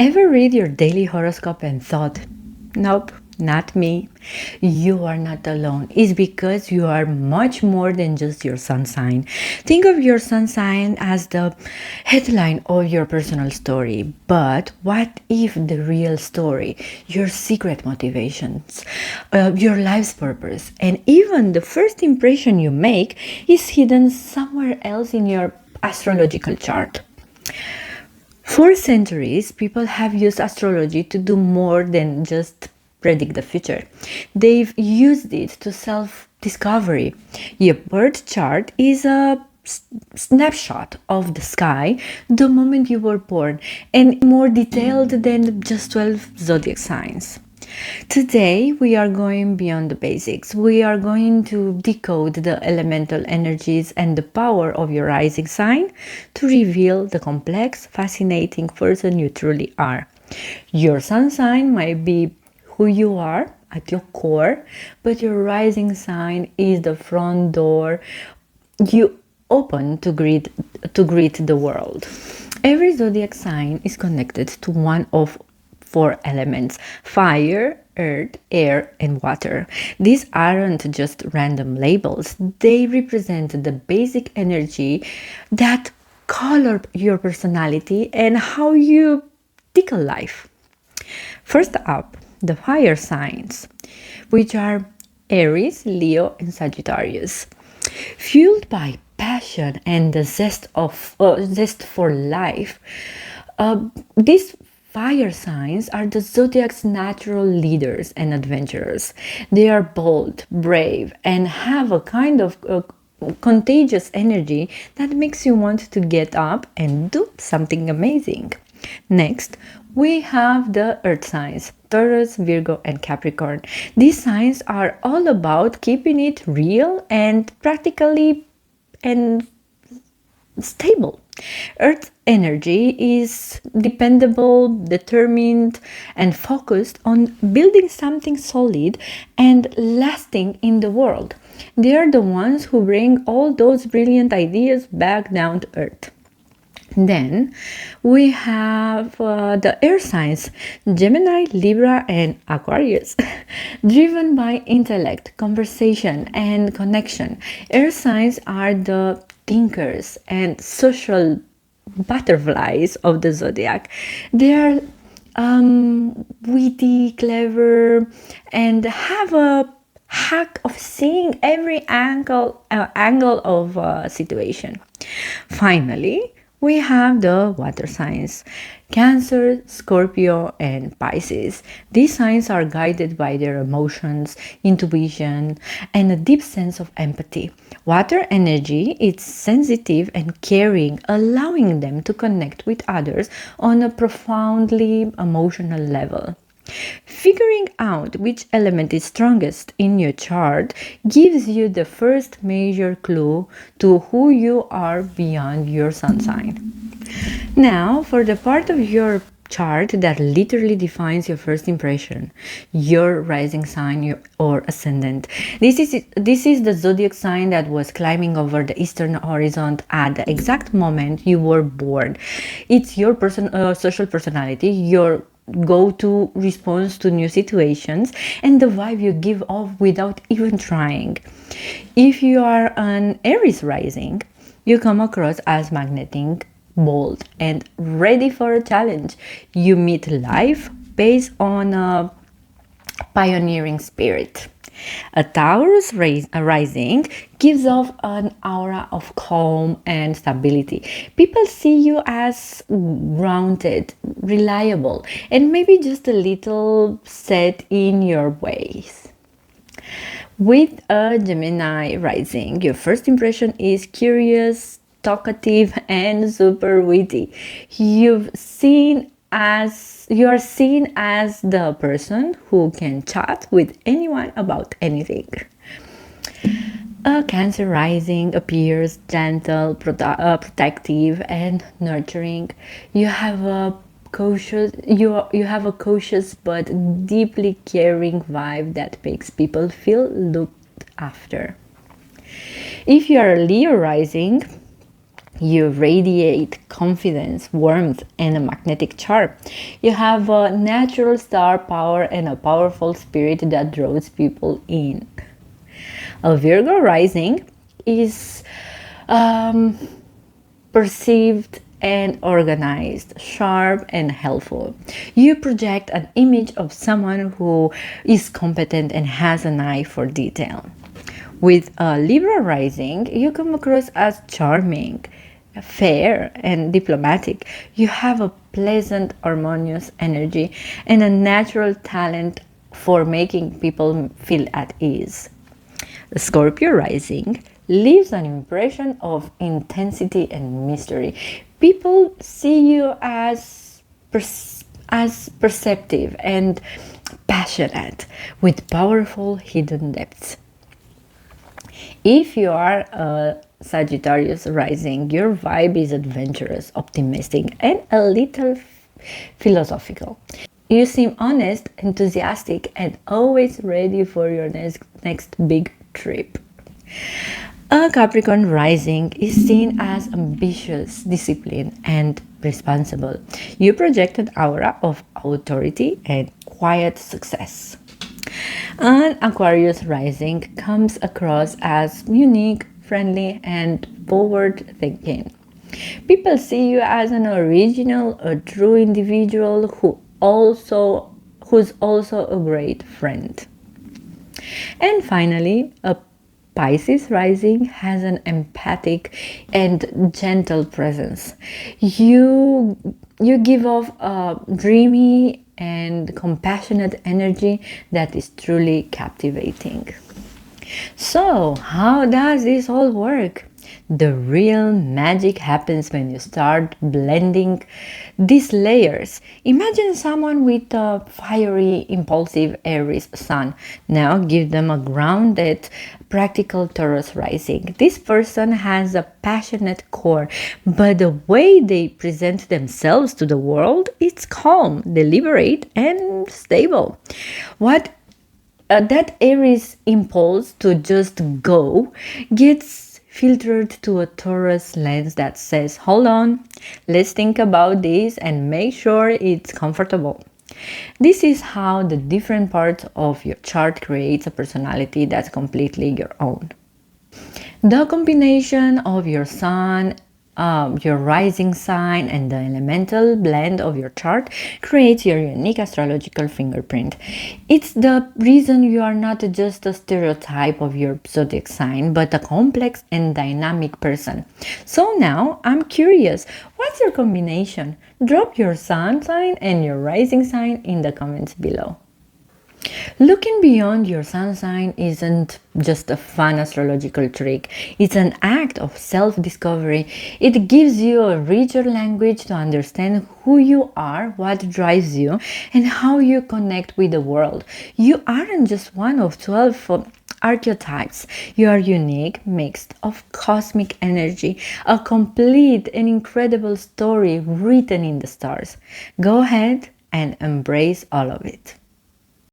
Ever read your daily horoscope and thought, nope, not me? You are not alone. It's because you are much more than just your sun sign. Think of your sun sign as the headline of your personal story. But what if the real story, your secret motivations, your life's purpose, and even the first impression you make is hidden somewhere else in your astrological chart? For centuries, people have used astrology to do more than just predict the future. They've used it to self-discovery. Your birth chart is a snapshot of the sky the moment you were born, and more detailed than just 12 zodiac signs. Today, we are going beyond the basics. We are going to decode the elemental energies and the power of your rising sign to reveal the complex, fascinating person you truly are. Your sun sign might be who you are at your core, but your rising sign is the front door you open to greet the world. Every zodiac sign is connected to one of four elements: fire, earth, air, and water. These aren't just random labels, they represent the basic energy that color your personality and how you tickle life. First up, the fire signs, which are Aries, Leo, and Sagittarius. Fueled by passion and the zest for life, these fire signs are the zodiac's natural leaders and adventurers. They are bold, brave, and have a kind of contagious energy that makes you want to get up and do something amazing. Next, we have the earth signs: Taurus, Virgo, and Capricorn. These signs are all about keeping it real and practically and stable. Earth energy is dependable, determined, and focused on building something solid and lasting in the world. They are the ones who bring all those brilliant ideas back down to earth. Then we have the air signs: Gemini, Libra, and Aquarius. Driven by intellect, conversation, and connection, air signs are the thinkers and social butterflies of the zodiac. They are witty, clever, and have a hack of seeing every angle of a situation. Finally, we have the water signs: Cancer, Scorpio, and Pisces. These signs are guided by their emotions, intuition, and a deep sense of empathy. Water energy is sensitive and caring, allowing them to connect with others on a profoundly emotional level. Figuring out which element is strongest in your chart gives you the first major clue to who you are beyond your sun sign. Now, for the part of your chart that literally defines your first impression, your rising sign or ascendant. This is the zodiac sign that was climbing over the eastern horizon at the exact moment you were born. It's your social personality, your go-to response to new situations, and the vibe you give off without even trying. If you are an Aries rising, you come across as magnetic, bold, and ready for a challenge. You meet life based on a pioneering spirit. A Taurus rising gives off an aura of calm and stability. People see you as grounded, reliable, and maybe just a little set in your ways. With a Gemini rising, your first impression is curious, talkative, and super witty. You are seen as the person who can chat with anyone about anything. A Cancer rising appears gentle, protective, and nurturing. You have a cautious but deeply caring vibe that makes people feel looked after. If you are a Leo rising, You radiate confidence, warmth, and a magnetic charm. You have a natural star power and a powerful spirit that draws people in. A Virgo rising is perceived and organized, sharp and helpful. You project an image of someone who is competent and has an eye for detail. With a Libra rising, you come across as charming, fair, and diplomatic. You have a pleasant, harmonious energy and a natural talent for making people feel at ease. The Scorpio rising leaves an impression of intensity and mystery. People see you as perceptive and passionate with powerful hidden depths. If you are a Sagittarius rising, your vibe is adventurous, optimistic, and a little philosophical. You seem honest, enthusiastic, and always ready for your next big trip. A Capricorn rising is seen as ambitious, disciplined, and responsible. You project an aura of authority and quiet success. An Aquarius rising comes across as unique, friendly, and forward thinking. People see you as an original, a true individual who's also a great friend. And finally, a Pisces rising has an empathic and gentle presence. You give off a dreamy and compassionate energy that is truly captivating. So, how does this all work? The real magic happens when you start blending these layers. Imagine someone with a fiery, impulsive Aries sun. Now give them a grounded, practical Taurus rising. This person has a passionate core, but the way they present themselves to the world, it's calm, deliberate, and stable. What that Aries impulse to just go gets filtered to a Taurus lens that says, hold on, let's think about this and make sure it's comfortable. This is how the different parts of your chart creates a personality that's completely your own. The combination of your sun, your rising sign, and the elemental blend of your chart creates your unique astrological fingerprint. It's the reason you are not just a stereotype of your zodiac sign, but a complex and dynamic person. So now I'm curious, what's your combination? Drop your sun sign and your rising sign in the comments below. Looking beyond your sun sign isn't just a fun astrological trick. It's an act of self-discovery. It gives you a richer language to understand who you are, what drives you, and how you connect with the world. You aren't just one of 12 archetypes. You are unique, mixed of cosmic energy, a complete and incredible story written in the stars. Go ahead and embrace all of it.